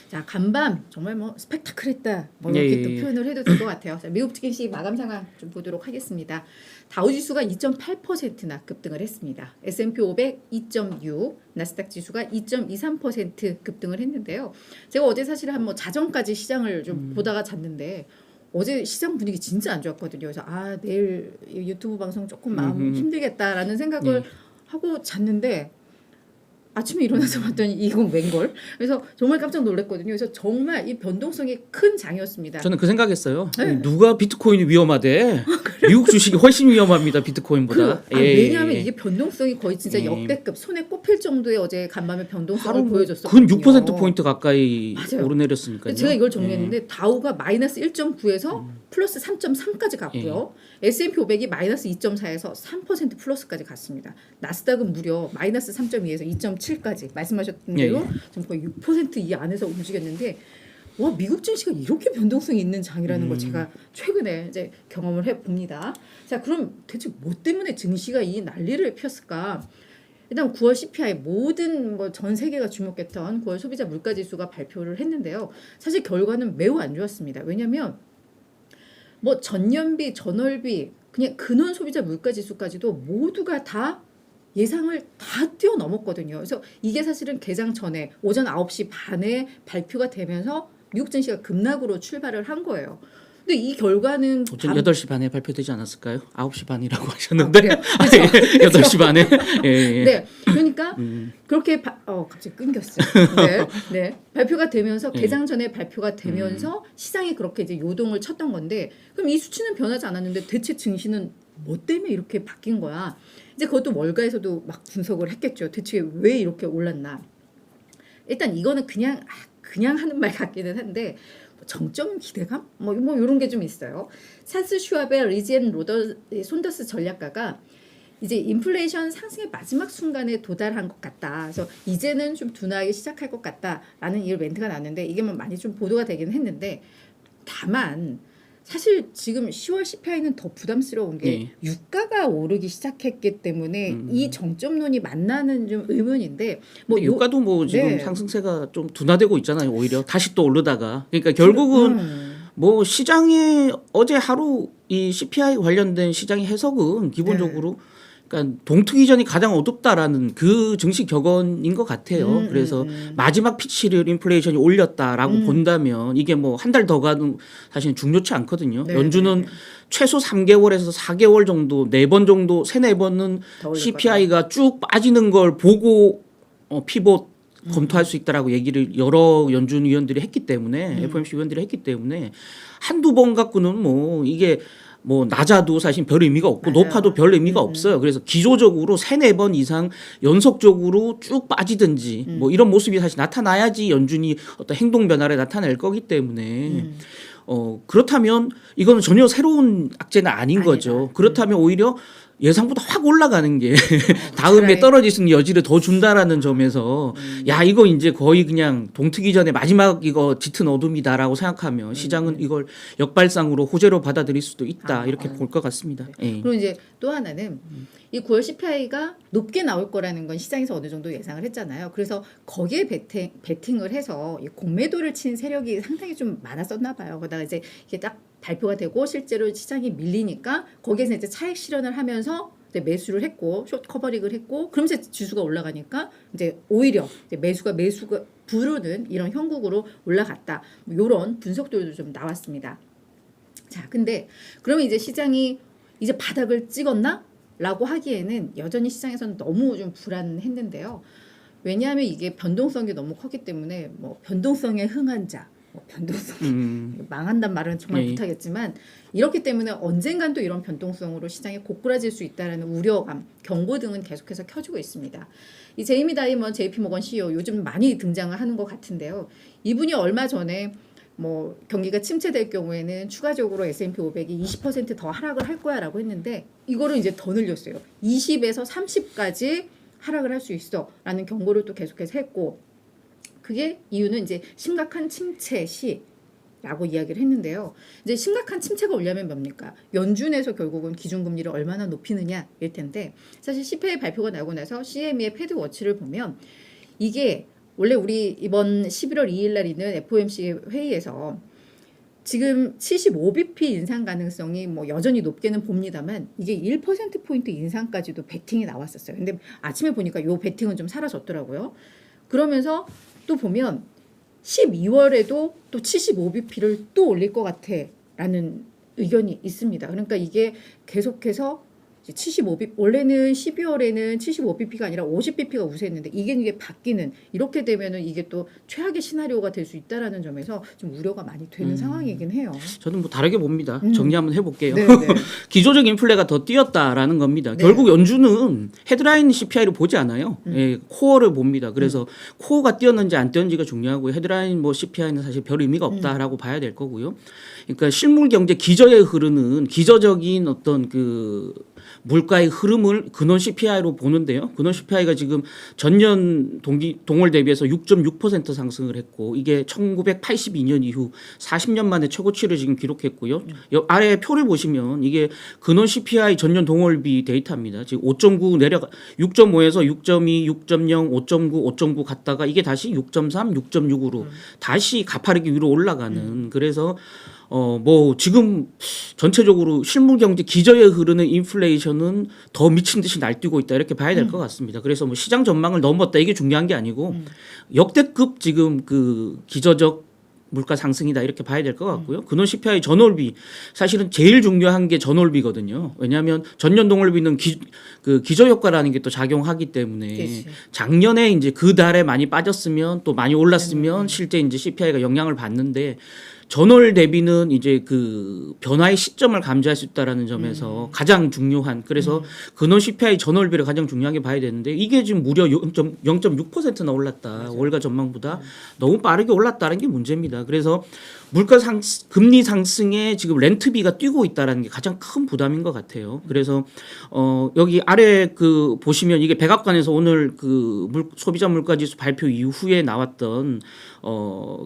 자, 간밤 정말 뭐 스펙타클했다. 뭐 이렇게 또 표현을 해도 될 것 같아요. 자, 미국 증시 마감 상황 좀 보도록 하겠습니다. 다우 지수가 2.8%나 급등을 했습니다. S&P 500 2.6, 나스닥 지수가 2.23% 급등을 했는데요. 제가 어제 사실 한 뭐 자정까지 시장을 좀 보다가 잤는데 어제 시장 분위기 진짜 안 좋았거든요. 그래서 아, 내일 유튜브 방송 조금 마음 힘들겠다라는 생각을 하고 잤는데 아침에 일어나서 봤더니 이건 웬걸? 그래서 정말 깜짝 놀랐거든요. 그래서 정말 이 변동성이 큰 장이었습니다. 저는 그 생각했어요. 네. 누가 비트코인이 위험하대? 미국 주식이 훨씬 위험합니다. 비트코인보다. 왜냐하면 이게 변동성이 거의 진짜 예. 역대급 손에 꼽힐 정도의 어제 간밤에 변동성을 하루 보여줬었거든요. 근 6%포인트 가까이 맞아요. 오르내렸으니까요. 제가 이걸 정리했는데 다우가 마이너스 1.9에서 플러스 3.3까지 갔고요. S&P 500이 마이너스 2.4에서 3% 플러스까지 갔습니다. 나스닥은 무려 마이너스 3.2에서 2.7까지 말씀하셨던 대로 좀 거의 6%이 안에서 움직였는데 와, 미국 증시가 이렇게 변동성이 있는 장이라는 걸 제가 최근에 이제 경험을 해 봅니다. 자, 그럼 대체 뭐 때문에 증시가 이 난리를 피웠을까? 일단 9월 CPI 모든 뭐 전 세계가 주목했던 9월 소비자 물가 지수가 발표를 했는데요. 사실 결과는 매우 안 좋았습니다. 왜냐하면 뭐 전년비, 전월비, 그냥 근원 소비자 물가 지수까지도 모두가 다 예상을 다 뛰어넘었거든요. 그래서 이게 사실은 개장 전에 오전 9시 반에 발표가 되면서 미국 증시가 급락으로 출발을 한 거예요. 근데 이 결과는 오전 8시 반에 발표되지 않았을까요? 9시 반이라고 하셨는데. 그래요? 예, 8시 반에. 예. 네. 그러니까 그렇게 갑자기 끊겼어요. 네. 네. 발표가 되면서 개장 전에 발표가 되면서 시장이 그렇게 이제 요동을 쳤던 건데 그럼 이 수치는 변하지 않았는데 대체 증시는 뭐 때문에 이렇게 바뀐 거야? 이제 그것도 월가에서도 막 분석을 했겠죠. 대체 왜 이렇게 올랐나? 일단 이거는 그냥 하는 말 같기는 한데 정점 기대감? 뭐 이런 게 좀 있어요. 찰스 슈왑의 리지앤 손더스 전략가가 이제 인플레이션 상승의 마지막 순간에 도달한 것 같다. 그래서 이제는 좀 둔화하기 시작할 것 같다라는 이 멘트가 나왔는데 이게 뭐 많이 좀 보도가 되긴 했는데 다만 사실 지금 10월 CPI는 더 부담스러운 게 유가가 오르기 시작했기 때문에 이 정점론이 맞나는 좀 의문인데 뭐 유가도 뭐 지금 네. 상승세가 좀 둔화되고 있잖아요. 오히려 다시 또 오르다가 그러니까 결국은 뭐 시장의 어제 하루 이 CPI 관련된 시장의 해석은 기본적으로 그러니까 동트기 이전이 가장 어둡다라는 그 증시 격언인 것 같아요. 그래서 마지막 피치를 인플레이션이 올렸다라고 본다면 이게 뭐 한 달 더 가도 사실 중요치 않거든요. 네, 연준은 최소 3개월에서 4개월 정도 4번 정도 3-4번은 CPI가 쭉 빠지는 걸 보고 피봇 검토할 수 있다라고 얘기를 여러 연준 위원들이 했기 때문에 FOMC 위원들이 했기 때문에 한두 번 갖고는 뭐 이게 뭐 낮아도 사실 별 의미가 없고 맞아요. 높아도 별 의미가 없어요. 그래서 기조적으로 3-4번 이상 연속적으로 쭉 빠지든지 뭐 이런 모습이 사실 나타나야지 연준이 어떤 행동 변화를 나타낼 거기 때문에 그렇다면 이거는 전혀 새로운 악재는 아닌 거죠. 그렇다면 오히려 예상보다 확 올라가는 게 다음에 떨어질 수 있는 여지를 더 준다라는 점에서 야 이거 이제 거의 그냥 동트기 전에 마지막 이거 짙은 어둠이다라고 생각하면 시장은 이걸 역발상으로 호재로 받아들일 수도 있다 이렇게 볼 것 같습니다. 네. 그리고 이제 또 하나는 이 9월 CPI가 높게 나올 거라는 건 시장에서 어느 정도 예상을 했잖아요. 그래서 거기에 베팅을 해서 이 공매도를 친 세력이 상당히 좀 많았었나 봐요. 그러다가 이제 이게 딱 발표가 되고 실제로 시장이 밀리니까 거기에서 이제 차익 실현을 하면서 이제 매수를 했고 숏 커버링을 했고 그러면서 지수가 올라가니까 이제 오히려 이제 매수가 부르는 이런 형국으로 올라갔다. 뭐 이런 분석들도 좀 나왔습니다. 자, 근데 그러면 이제 시장이 이제 바닥을 찍었나? 라고 하기에는 여전히 시장에서는 너무 좀 불안했는데요. 왜냐하면 이게 변동성이 너무 컸기 때문에 뭐 변동성에 흥한 자, 뭐 변동성이 망한단 말은 정말 못하겠지만 이렇기 때문에 언젠간 또 이런 변동성으로 시장이 고꾸라질 수 있다는 우려감, 경고 등은 계속해서 켜지고 있습니다. 이 제이미 다이먼 JP모건 CEO 요즘 많이 등장을 하는 것 같은데요. 이분이 얼마 전에 뭐 경기가 침체될 경우에는 추가적으로 S&P 500이 20% 더 하락을 할 거야라고 했는데 이거를 이제 더 늘렸어요. 20에서 30까지 하락을 할 수 있어라는 경고를 또 계속해서 했고 그게 이유는 이제 심각한 침체 시라고 이야기를 했는데요. 이제 심각한 침체가 오려면 뭡니까? 연준에서 결국은 기준금리를 얼마나 높이느냐일 텐데 사실 CPI 발표가 나고 나서 CME의 패드워치를 보면 이게 원래 우리 이번 11월 2일 날 있는 FOMC 회의에서 지금 75bp 인상 가능성이 뭐 여전히 높게는 봅니다만 이게 1%포인트 인상까지도 베팅이 나왔었어요. 근데 아침에 보니까 요 베팅은 좀 사라졌더라고요. 그러면서 또 보면 12월에도 또 75bp를 또 올릴 것 같아라는 의견이 있습니다. 그러니까 이게 계속해서 75bp 원래는 12월에는 75bp가 아니라 50bp가 우세했는데 이게 바뀌는 이렇게 되면은 이게 또 최악의 시나리오가 될 수 있다라는 점에서 좀 우려가 많이 되는 상황이긴 해요. 저는 뭐 다르게 봅니다. 정리 한번 해볼게요. 네, 네. 기조적 인플레가 더 뛰었다라는 겁니다. 결국 연준은 헤드라인 CPI를 보지 않아요. 예, 코어를 봅니다. 그래서 코어가 뛰었는지 안 뛰었는지가 중요하고요. 헤드라인 뭐 CPI는 사실 별 의미가 없다라고 봐야 될 거고요. 그러니까 실물 경제 기저에 흐르는 기저적인 어떤 그 물가의 흐름을 근원 CPI로 보는데요. 근원 CPI가 지금 전년 동월 대비해서 6.6% 상승을 했고 이게 1982년 이후 40년 만에 최고치를 지금 기록했고요. 아래 표를 보시면 이게 근원 CPI 전년 동월비 데이터입니다. 지금 5.9 내려가 6.5에서 6.2, 6.0, 5.9, 5.9 갔다가 이게 다시 6.3, 6.6으로 다시 가파르게 위로 올라가는 그래서 뭐 지금 전체적으로 실물 경제 기저에 흐르는 인플레이션은 더 미친 듯이 날뛰고 있다 이렇게 봐야 될 것 같습니다. 그래서 뭐 시장 전망을 넘었다 이게 중요한 게 아니고 역대급 지금 그 기저적 물가 상승이다 이렇게 봐야 될 것 같고요. 근원 CPI 전월비 사실은 제일 중요한 게 전월비거든요. 왜냐하면 전년 동월비는 그 기저 효과라는 게 또 작용하기 때문에 그치. 작년에 이제 그 달에 많이 빠졌으면 또 많이 올랐으면 실제 이제 CPI가 영향을 받는데 전월 대비는 이제 그 변화의 시점을 감지할 수 있다라는 점에서 가장 중요한 그래서 근원 CPI 전월비를 가장 중요하게 봐야 되는데 이게 지금 무려 0.6%나 올랐다. 맞아요. 월가 전망보다 너무 빠르게 올랐다는 게 문제입니다. 그래서 물가 금리 상승에 지금 렌트비가 뛰고 있다라는 게 가장 큰 부담인 것 같아요. 그래서 여기 아래 그 보시면 이게 백악관에서 오늘 그 소비자 물가지수 발표 이후에 나왔던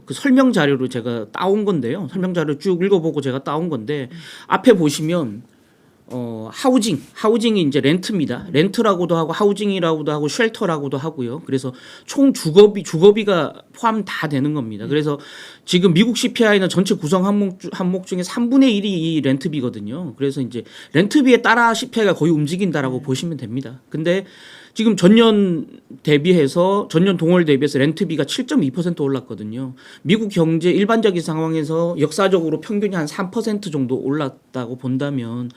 그 설명 자료로 제가 따온 건데요. 설명 자료 쭉 읽어보고 제가 따온 건데 앞에 보시면 하우징이 이제 렌트입니다. 렌트라고도 하고 하우징이라고도 하고 쉘터라고도 하고요. 그래서 총 주거비가 포함 다 되는 겁니다. 그래서 지금 미국 CPI는 전체 구성 항목 중에 3분의 1이 이 렌트비거든요. 그래서 이제 렌트비에 따라 CPI가 거의 움직인다라고 보시면 됩니다. 근데 지금 전년 동월 대비해서 렌트비가 7.2% 올랐거든요. 미국 경제 일반적인 상황에서 역사적으로 평균이 한 3% 정도 올랐다고 본다면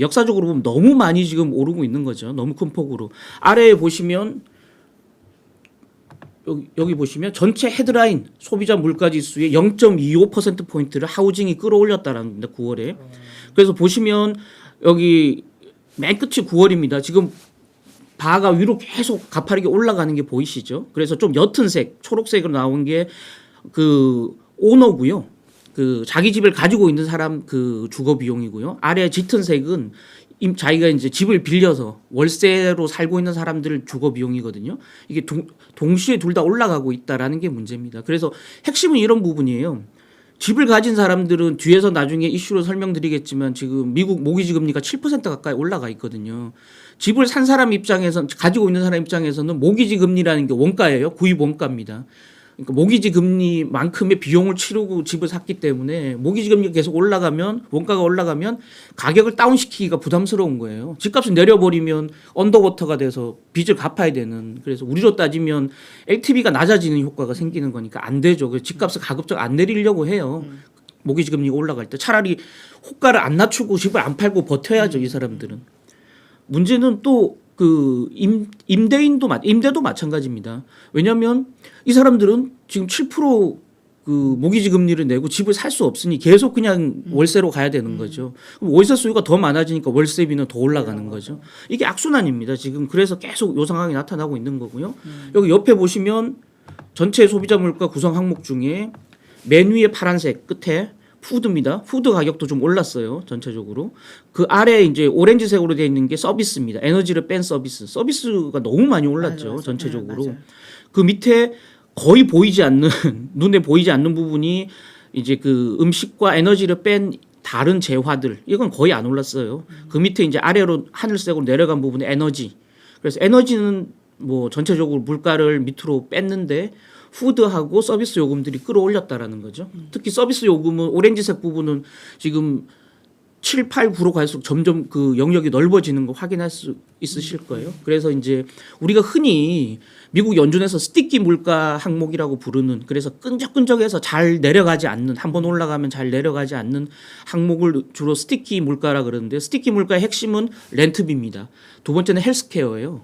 역사적으로 보면 너무 많이 지금 오르고 있는 거죠. 너무 큰 폭으로. 아래에 보시면 여기 보시면 전체 헤드라인 소비자 물가지수의 0.25%포인트를 하우징이 끌어올렸다라는 겁니다. 9월에. 그래서 보시면 여기 맨 끝이 9월입니다. 지금 바가 위로 계속 가파르게 올라가는 게 보이시죠? 그래서 좀 옅은 색, 초록색으로 나온 게 그 오너고요. 그 자기 집을 가지고 있는 사람 그 주거 비용이고요. 아래 짙은 색은 자기가 이제 집을 빌려서 월세로 살고 있는 사람들 주거 비용이거든요. 이게 동시에 둘 다 올라가고 있다라는 게 문제입니다. 그래서 핵심은 이런 부분이에요. 집을 가진 사람들은 뒤에서 나중에 이슈로 설명드리겠지만 지금 미국 모기지 금리가 7% 가까이 올라가 있거든요. 집을 산 사람 입장에서 가지고 있는 사람 입장에서는 모기지 금리라는 게 원가예요. 구입 원가입니다. 그러니까 모기지 금리만큼의 비용을 치르고 집을 샀기 때문에 모기지 금리가 계속 올라가면 원가가 올라가면 가격을 다운시키기가 부담스러운 거예요. 집값을 내려버리면 언더워터가 돼서 빚을 갚아야 되는 그래서 우리로 따지면 LTV가 낮아지는 효과가 생기는 거니까 안 되죠. 그래서 집값을 가급적 안 내리려고 해요. 모기지 금리가 올라갈 때 차라리 호가를 안 낮추고 집을 안 팔고 버텨야죠. 이 사람들은. 문제는 또 그 임대도 마찬가지입니다. 왜냐하면 이 사람들은 지금 7% 그 모기지 금리를 내고 집을 살 수 없으니 계속 그냥 월세로 가야 되는 거죠. 그럼 월세 수요가 더 많아지니까 월세비는 더 올라가는 거죠. 이게 악순환입니다. 지금 그래서 계속 요 상황이 나타나고 있는 거고요. 여기 옆에 보시면 전체 소비자 물가 구성 항목 중에 맨 위에 파란색 끝에 푸드입니다. 푸드 가격도 좀 올랐어요. 전체적으로. 그 아래 이제 오렌지색으로 되어 있는 게 서비스입니다. 에너지를 뺀 서비스. 서비스가 너무 많이 올랐죠. 맞아요. 전체적으로. 맞아요. 그 밑에 거의 보이지 않는 눈에 보이지 않는 부분이 이제 그 음식과 에너지를 뺀 다른 재화들 이건 거의 안 올랐어요. 그 밑에 이제 아래로 하늘색으로 내려간 부분에 에너지. 그래서 에너지는 뭐 전체적으로 물가를 밑으로 뺐는데 푸드하고 서비스 요금들이 끌어올렸다라는 거죠. 특히 서비스 요금은 오렌지색 부분은 지금 7, 8, 9로 갈수록 점점 그 영역이 넓어지는 거 확인할 수 있으실 거예요. 그래서 이제 우리가 흔히 미국 연준에서 스티키 물가 항목이라고 부르는, 그래서 끈적끈적해서 잘 내려가지 않는, 한번 올라가면 잘 내려가지 않는 항목을 주로 스티키 물가라 그러는데, 스티키 물가의 핵심은 렌트비입니다. 두 번째는 헬스케어예요.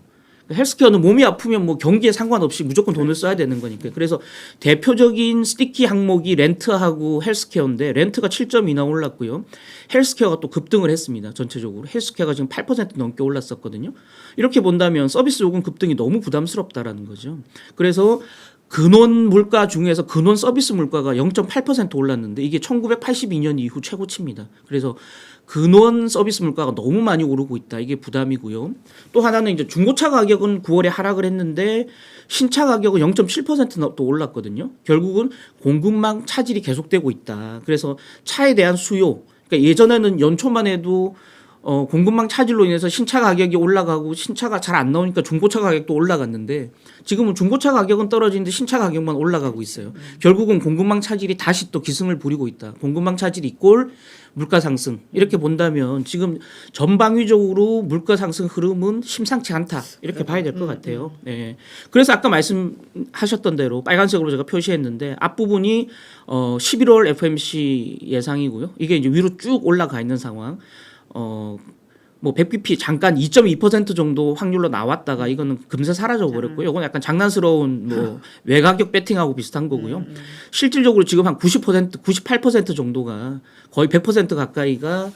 헬스케어는 몸이 아프면 뭐 경기에 상관없이 무조건 돈을 써야 되는 거니까. 그래서 대표적인 스티키 항목이 렌트하고 헬스케어인데, 렌트가 7.2나 올랐고요. 헬스케어가 또 급등을 했습니다. 전체적으로. 헬스케어가 지금 8% 넘게 올랐었거든요. 이렇게 본다면 서비스 요금 급등이 너무 부담스럽다라는 거죠. 그래서 근원 물가 중에서 근원 서비스 물가가 0.8% 올랐는데, 이게 1982년 이후 최고치입니다. 그래서 근원 서비스 물가가 너무 많이 오르고 있다. 이게 부담이고요. 또 하나는 이제 중고차 가격은 9월에 하락을 했는데 신차 가격은 0.7%또 올랐거든요. 결국은 공급망 차질이 계속되고 있다. 그래서 차에 대한 수요, 그러니까 예전에는 연초만 해도 공급망 차질로 인해서 신차 가격이 올라가고 신차가 잘 안 나오니까 중고차 가격도 올라갔는데, 지금은 중고차 가격은 떨어지는데 신차 가격만 올라가고 있어요. 결국은 공급망 차질이 다시 또 기승을 부리고 있다. 공급망 차질 이꼴 물가 상승, 이렇게 본다면 지금 전방위적으로 물가 상승 흐름은 심상치 않다, 이렇게 봐야 될 것 같아요. 네. 그래서 아까 말씀하셨던 대로 빨간색으로 제가 표시했는데, 앞부분이 11월 FOMC 예상이고요. 이게 이제 위로 쭉 올라가 있는 상황. 뭐 100bp 잠깐 2.2% 정도 확률로 나왔다가 이거는 금세 사라져 버렸고요. 이건 약간 장난스러운 뭐 외가격 배팅하고 비슷한 거고요. 실질적으로 지금 한 90%, 98% 정도가 거의 100% 가까이가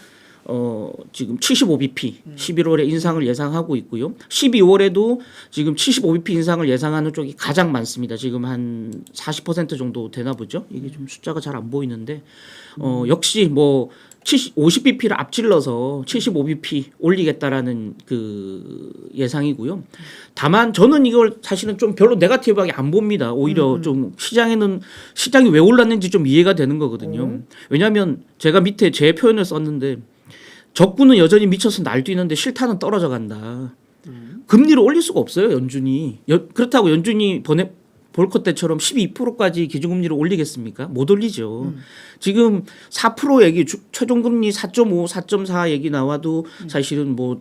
지금 75bp 11월에 인상을 예상하고 있고요. 12월에도 지금 75bp 인상을 예상하는 쪽이 가장 많습니다. 지금 한 40% 정도 되나 보죠. 이게 좀 숫자가 잘 안 보이는데 역시 뭐 50bp를 앞질러서 75bp 올리겠다라는 그 예상이고요. 다만 저는 이걸 사실은 좀 별로 네거티브하게 안 봅니다. 오히려 좀 시장이 왜 올랐는지 좀 이해가 되는 거거든요. 왜냐하면 제가 밑에 제 표현을 썼는데, 적군은 여전히 미쳐서 날뛰는데 실타는 떨어져 간다. 금리를 올릴 수가 없어요, 연준이. 그렇다고 연준이 볼컷 때처럼 12%까지 기준금리를 올리겠습니까? 못 올리죠. 지금 4% 얘기, 최종금리 4.5, 4.4 얘기 나와도 사실은 뭐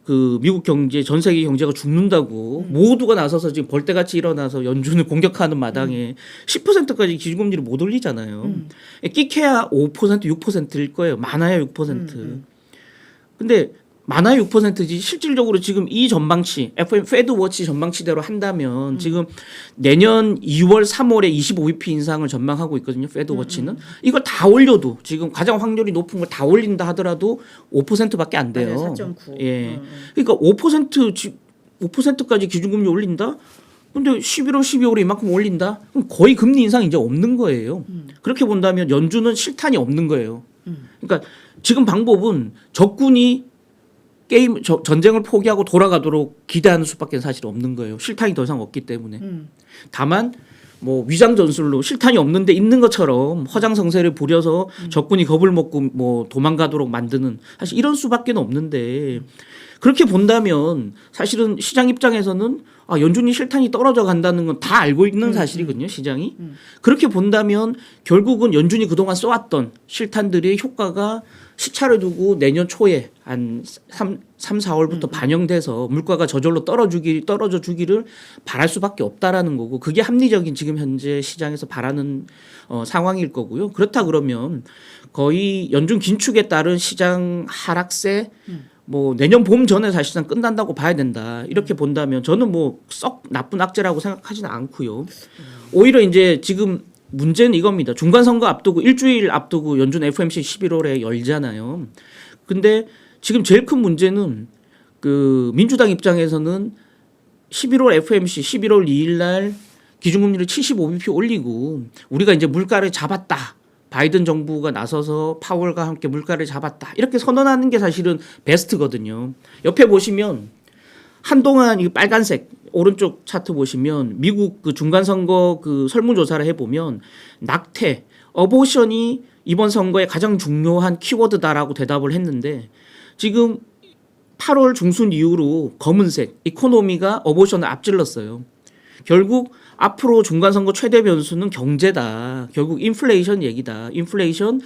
그 미국 경제, 전 세계 경제가 죽는다고 모두가 나서서 지금 벌떼같이 일어나서 연준을 공격하는 마당에 10%까지 기준금리를 못 올리잖아요. 끼케야 5%, 6%일 거예요. 많아야 6%. 근데 많아야 6%지 실질적으로 지금 이 전망치, 페드 워치 전망치대로 한다면 지금 내년 2월, 3월에 25bp 인상을 전망하고 있거든요. 페드 워치는. 이걸 다 올려도, 지금 가장 확률이 높은 걸 다 올린다 하더라도 5%밖에 안 돼요. 4.9. 예. 그러니까 5%까지 기준금리 올린다? 근데 11월, 12월에 이만큼 올린다? 그럼 거의 금리 인상 이제 없는 거예요. 그렇게 본다면 연준은 실탄이 없는 거예요. 그러니까 지금 방법은 적군이 전쟁을 포기하고 돌아가도록 기대하는 수밖에 사실 없는 거예요. 실탄이 더 이상 없기 때문에. 다만 뭐 위장 전술로 실탄이 없는데 있는 것처럼 허장성세를 부려서 적군이 겁을 먹고 뭐 도망가도록 만드는, 사실 이런 수밖에 없는데, 그렇게 본다면 사실은 시장 입장에서는 연준이 실탄이 떨어져 간다는 건 다 알고 있는 사실이거든요, 시장이. 그렇게 본다면 결국은 연준이 그동안 써왔던 실탄들의 효과가 시차를 두고 내년 초에 한 3, 4월부터 반영돼서 물가가 저절로 떨어져 주기를 바랄 수밖에 없다라는 거고, 그게 합리적인 지금 현재 시장에서 바라는 상황일 거고요. 그렇다 그러면 거의 연준 긴축에 따른 시장 하락세 뭐 내년 봄 전에 사실상 끝난다고 봐야 된다. 이렇게 본다면 저는 뭐 썩 나쁜 악재라고 생각하지는 않고요. 오히려 이제 지금 문제는 이겁니다. 중간선거 앞두고 일주일 앞두고 연준 FOMC 11월에 열잖아요. 근데 지금 제일 큰 문제는 그 민주당 입장에서는 11월 FOMC 11월 2일 날 기준금리를 75bp 올리고 우리가 이제 물가를 잡았다. 바이든 정부가 나서서 파월과 함께 물가를 잡았다. 이렇게 선언하는 게 사실은 베스트거든요. 옆에 보시면 한동안 이 빨간색 오른쪽 차트 보시면 미국 그 중간선거 그 설문조사를 해보면 낙태, 어보션이 이번 선거의 가장 중요한 키워드다라고 대답을 했는데, 지금 8월 중순 이후로 검은색 이코노미가 어보션을 앞질렀어요. 결국 앞으로 중간선거 최대 변수는 경제다. 결국 인플레이션 얘기다. 인플레이션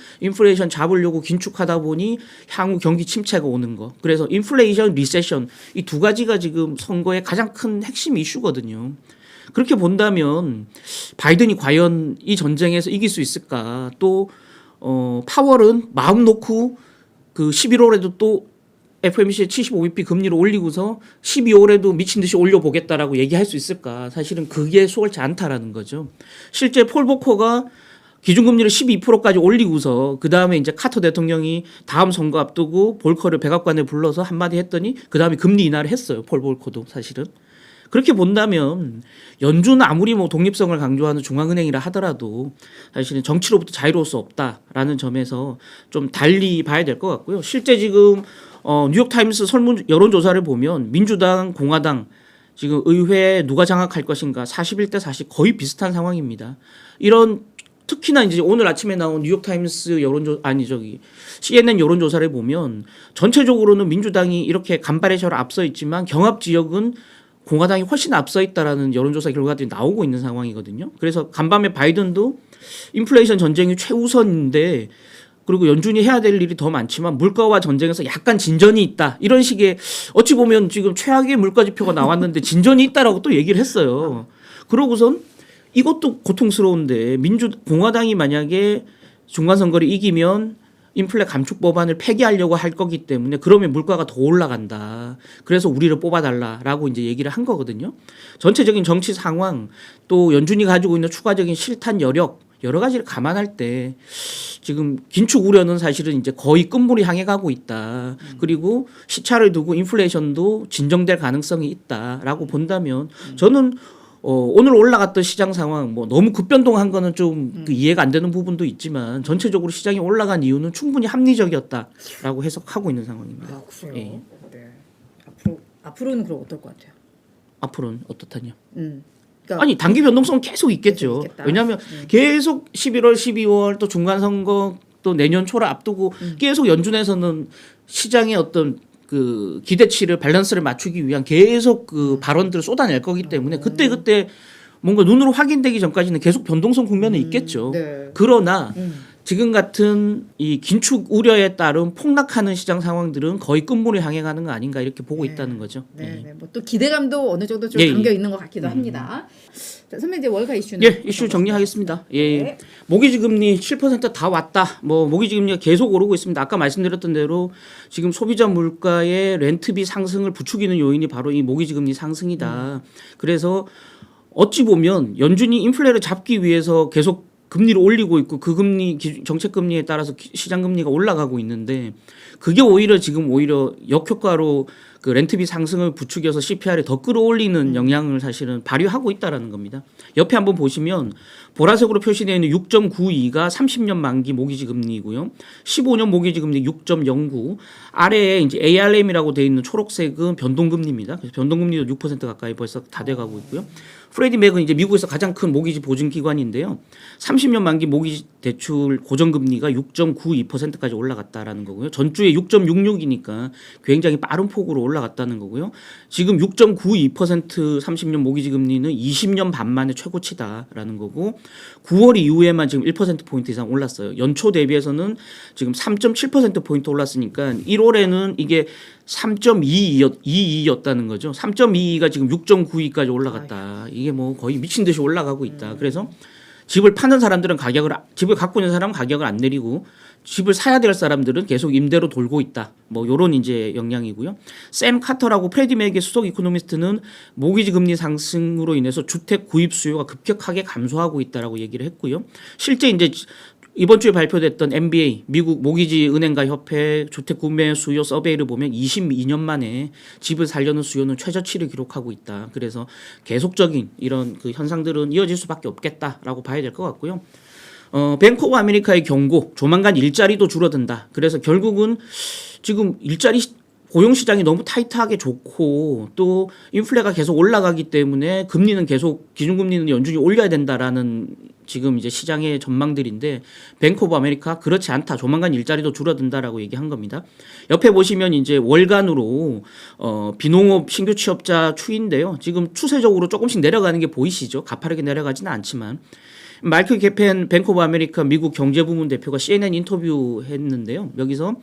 잡으려고 긴축하다 보니 향후 경기 침체가 오는 거. 그래서 인플레이션, 리세션 이 두 가지가 지금 선거의 가장 큰 핵심 이슈거든요. 그렇게 본다면 바이든이 과연 이 전쟁에서 이길 수 있을까? 또 파월은 마음 놓고 그 11월에도 또 FOMC의 75bp 금리를 올리고서 12월에도 미친 듯이 올려보겠다라고 얘기할 수 있을까? 사실은 그게 수월치 않다라는 거죠. 실제 폴 보커가 기준금리를 12%까지 올리고서 그 다음에 이제 카터 대통령이 다음 선거 앞두고 볼커를 백악관에 불러서 한마디 했더니 그 다음에 금리 인하를 했어요. 폴 볼커도 사실은. 그렇게 본다면 연준은 아무리 뭐 독립성을 강조하는 중앙은행이라 하더라도 사실은 정치로부터 자유로울 수 없다라는 점에서 좀 달리 봐야 될 것 같고요. 실제 지금 뉴욕타임스 설문 여론조사를 보면 민주당, 공화당 지금 의회에 누가 장악할 것인가 41대 40 거의 비슷한 상황입니다. 이런 특히나 이제 오늘 아침에 나온 뉴욕타임스 CNN 여론조사를 보면 전체적으로는 민주당이 이렇게 간발의 셔로 앞서 있지만 경합 지역은 공화당이 훨씬 앞서 있다라는 여론조사 결과들이 나오고 있는 상황이거든요. 그래서 간밤에 바이든도 인플레이션 전쟁이 최우선인데 그리고 연준이 해야 될 일이 더 많지만 물가와 전쟁에서 약간 진전이 있다. 이런 식의 어찌 보면 지금 최악의 물가 지표가 나왔는데 진전이 있다라고 또 얘기를 했어요. 그러고선 이것도 고통스러운데 공화당이 만약에 중간선거를 이기면 인플레 감축 법안을 폐기하려고 할 거기 때문에 그러면 물가가 더 올라간다. 그래서 우리를 뽑아달라라고 이제 얘기를 한 거거든요. 전체적인 정치 상황 또 연준이 가지고 있는 추가적인 실탄 여력 여러 가지를 감안할 때 지금 긴축 우려는 사실은 이제 거의 끝물이 향해 가고 있다. 그리고 시차를 두고 인플레이션도 진정될 가능성이 있다라고 본다면 저는 오늘 올라갔던 시장 상황 뭐 너무 급변동한 거는 좀 그 이해가 안 되는 부분도 있지만 전체적으로 시장이 올라간 이유는 충분히 합리적이었다라고 해석하고 있는 상황입니다. 아, 그래요? 예. 네. 앞으로는 그럼 어떨 것 같아요? 앞으로는 어떻다뇨? 그러니까 아니 단기 변동성은 계속 있겠죠. 계속 있겠다. 왜냐하면 계속 11월, 12월 또 중간선거 또 내년 초를 앞두고 계속 연준에서는 시장의 어떤 그 기대치를 밸런스를 맞추기 위한 계속 그 발언들을 쏟아낼 거기 때문에 그때 뭔가 눈으로 확인되기 전까지는 계속 변동성 국면은 있겠죠. 네. 그러나 지금 같은 이 긴축 우려에 따른 폭락하는 시장 상황들은 거의 끝물을 향해 가는 거 아닌가 이렇게 보고 있다는 거죠. 네, 네. 뭐 또 기대감도 어느 정도 좀 예, 예. 담겨 있는 것 같기도 합니다. 자, 선배 이제 월가 이슈는 예, 이슈 정리하겠습니다. 예. 네. 모기지 금리 7%다 왔다. 뭐 모기지 금리가 계속 오르고 있습니다. 아까 말씀드렸던 대로 지금 소비자 물가의 렌트비 상승을 부추기는 요인이 바로 이 모기지 금리 상승이다. 그래서 어찌 보면 연준이 인플레를 잡기 위해서 계속 금리를 올리고 있고 그 금리 정책 금리에 따라서 시장 금리가 올라가고 있는데 그게 오히려 역효과로 그 렌트비 상승을 부추겨서 CPR에 더 끌어올리는 영향을 사실은 발휘하고 있다라는 겁니다. 옆에 한번 보시면 보라색으로 표시되어 있는 6.92가 30년 만기 모기지 금리이고요. 15년 모기지 금리 6.09. 아래에 이제 ARM이라고 되어 있는 초록색은 변동금리입니다. 그래서 변동금리도 6% 가까이 벌써 다 돼가고 있고요. 프레디 맥은 이제 미국에서 가장 큰 모기지 보증기관인데요. 30년 만기 모기지 대출 고정금리가 6.92%까지 올라갔다라는 거고요. 전주에 6.66이니까 굉장히 빠른 폭으로 올라갔다는 거고요. 지금 6.92% 30년 모기지 금리는 20년 반 만에 최고치다라는 거고 9월 이후에만 지금 1%포인트 이상 올랐어요. 연초 대비해서는 지금 3.7%포인트 올랐으니까 1월에는 이게 3.22였다는 거죠. 3.22가 지금 6.92까지 올라갔다. 이게 뭐 거의 미친 듯이 올라가고 있다. 그래서 집을 파는 사람들은 집을 갖고 있는 사람은 가격을 안 내리고 집을 사야 될 사람들은 계속 임대로 돌고 있다. 뭐 요런 이제 영향이고요. 샘 카터라고 프레디 맥의 수석 이코노미스트는 모기지 금리 상승으로 인해서 주택 구입 수요가 급격하게 감소하고 있다라고 얘기를 했고요. 실제 이제 이번 주에 발표됐던 MBA 미국 모기지 은행가 협회 주택 구매 수요 서베이를 보면 22년 만에 집을 살려는 수요는 최저치를 기록하고 있다. 그래서 계속적인 이런 그 현상들은 이어질 수밖에 없겠다라고 봐야 될 것 같고요. 뱅크 오브 아메리카의 경고, 조만간 일자리도 줄어든다. 그래서 결국은 지금 고용 시장이 너무 타이트하게 좋고 또 인플레가 계속 올라가기 때문에 금리는 계속 기준금리는 연준이 올려야 된다라는 지금 이제 시장의 전망들인데 뱅크 오브 아메리카 그렇지 않다. 조만간 일자리도 줄어든다라고 얘기한 겁니다. 옆에 보시면 이제 월간으로 비농업 신규 취업자 추인데요. 지금 추세적으로 조금씩 내려가는 게 보이시죠? 가파르게 내려가지는 않지만 마이클 개펜 뱅크 오브 아메리카 미국 경제부문 대표가 CNN 인터뷰했는데요. 여기서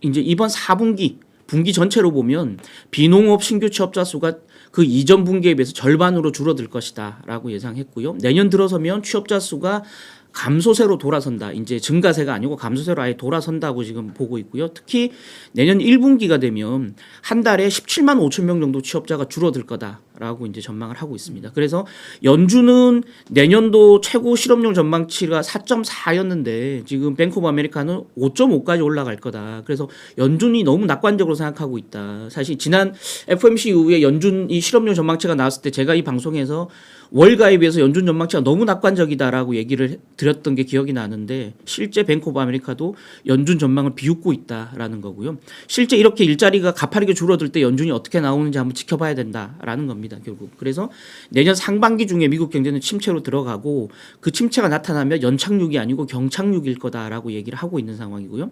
이제 이번 4분기 분기 전체로 보면 비농업 신규 취업자 수가 그 이전 분기에 비해서 절반으로 줄어들 것이다라고 예상했고요. 내년 들어서면 취업자 수가 감소세로 돌아선다. 이제 증가세가 아니고 감소세로 아예 돌아선다고 지금 보고 있고요. 특히 내년 1분기가 되면 한 달에 17만 5천 명 정도 취업자가 줄어들 거다라고 이제 전망을 하고 있습니다. 그래서 연준은 내년도 최고 실업률 전망치가 4.4였는데 지금 뱅크 오브 아메리카는 5.5까지 올라갈 거다. 그래서 연준이 너무 낙관적으로 생각하고 있다. 사실 지난 FOMC 이후에 연준 이 실업률 전망치가 나왔을 때 제가 이 방송에서 월가에 비해서 연준 전망치가 너무 낙관적이다라고 얘기를 드렸던 게 기억이 나는데 실제 뱅크 오브 아메리카도 연준 전망을 비웃고 있다라는 거고요. 실제 이렇게 일자리가 가파르게 줄어들 때 연준이 어떻게 나오는지 한번 지켜봐야 된다라는 겁니다. 결국. 그래서 내년 상반기 중에 미국 경제는 침체로 들어가고 그 침체가 나타나면 연착륙이 아니고 경착륙일 거다라고 얘기를 하고 있는 상황이고요.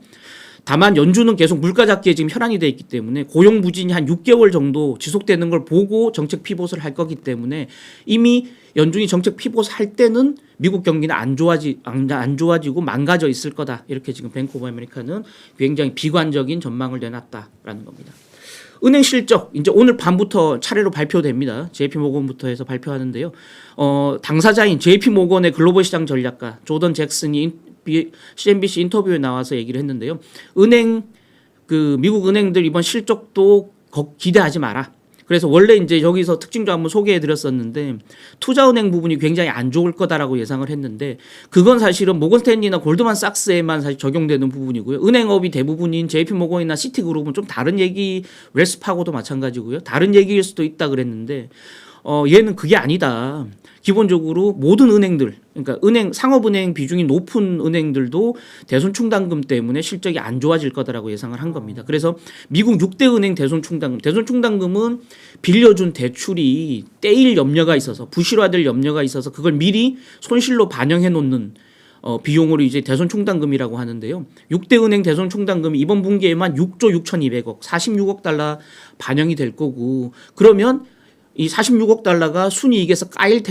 다만 연준은 계속 물가 잡기에 지금 혈안이 돼 있기 때문에 고용 부진이 한 6개월 정도 지속되는 걸 보고 정책 피봇을 할 거기 때문에 이미 연준이 정책 피봇 할 때는 미국 경기는 안 좋아지고 망가져 있을 거다. 이렇게 지금 뱅크 오브 아메리카는 굉장히 비관적인 전망을 내놨다라는 겁니다. 은행 실적 이제 오늘 밤부터 차례로 발표됩니다. JP 모건부터 해서 발표하는데요. 당사자인 JP 모건의 글로벌 시장 전략가 조던 잭슨이 CNBC 인터뷰에 나와서 얘기를 했는데요. 미국 은행들 이번 실적도 기대하지 마라. 그래서 원래 이제 여기서 특징도 한번 소개해 드렸었는데 투자은행 부분이 굉장히 안 좋을 거다라고 예상을 했는데 그건 사실은 모건스탠리나 골드만삭스에만 사실 적용되는 부분이고요. 은행업이 대부분인 JP모건이나 시티그룹은 좀 다른 얘기, 웰스파고도 마찬가지고요. 다른 얘기일 수도 있다 그랬는데 얘는 그게 아니다. 기본적으로 모든 은행들, 그러니까 상업은행 비중이 높은 은행들도 대손 충당금 때문에 실적이 안 좋아질 거다라고 예상을 한 겁니다. 그래서 미국 6대 은행 대손 충당금은 빌려준 대출이 떼일 염려가 있어서 부실화될 염려가 있어서 그걸 미리 손실로 반영해 놓는 비용으로 이제 대손 충당금이라고 하는데요. 6대 은행 대손 충당금이 이번 분기에만 6조 6,200억, 46억 달러 반영이 될 거고 그러면 이 46억 달러가 순이익에서 깎일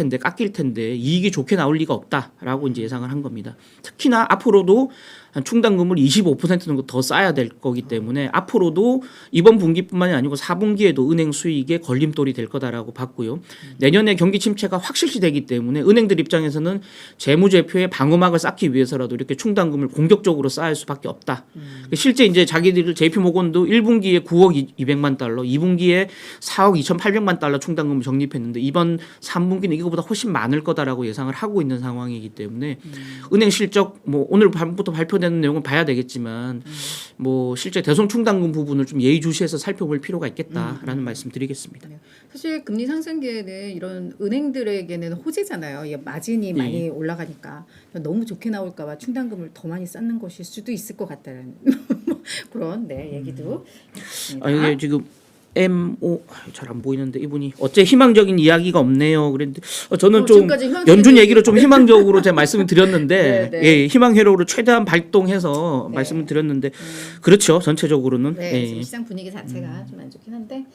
텐데 이익이 좋게 나올 리가 없다라고 이제 예상을 한 겁니다. 특히나 앞으로도 충당금을 25% 정도 더 쌓아야 될 거기 때문에 앞으로도 이번 분기뿐만이 아니고 4분기에도 은행 수익에 걸림돌이 될 거다라고 봤고요. 내년에 경기 침체가 확실시되기 때문에 은행들 입장에서는 재무제표에 방어막을 쌓기 위해서라도 이렇게 충당금을 공격적으로 쌓을 수밖에 없다. 실제 이제 자기들 JP모건도 1분기에 9억 200만 달러, 2분기에 4억 2,800만 달러 충당금을 적립했는데 이번 3분기는 이거보다 훨씬 많을 거다라고 예상을 하고 있는 상황이기 때문에 은행 실적 오늘 밤부터 발표되는 내용은 봐야 되겠지만 실제 대손 충당금 부분을 좀 예의주시해서 살펴볼 필요가 있겠다라는 말씀드리겠습니다. 네. 사실 금리 상승기에는 이런 은행들에게는 호재잖아요. 이게 마진이 많이 올라가니까 너무 좋게 나올까봐 충당금을 더 많이 쌓는 것일 수도 있을 것 같다는 그런 얘기도 있습니다. 이게 지금 잘 안 보이는데 이분이 어째 희망적인 이야기가 없네요. 그랬는데 저는 좀 연준 얘기를 좀 희망적으로 제가 말씀을 드렸는데 네. 예, 희망 회로를 최대한 발동해서 말씀을 드렸는데 그렇죠. 전체적으로는 지금 시장 분위기 자체가 좀 안 좋긴 한데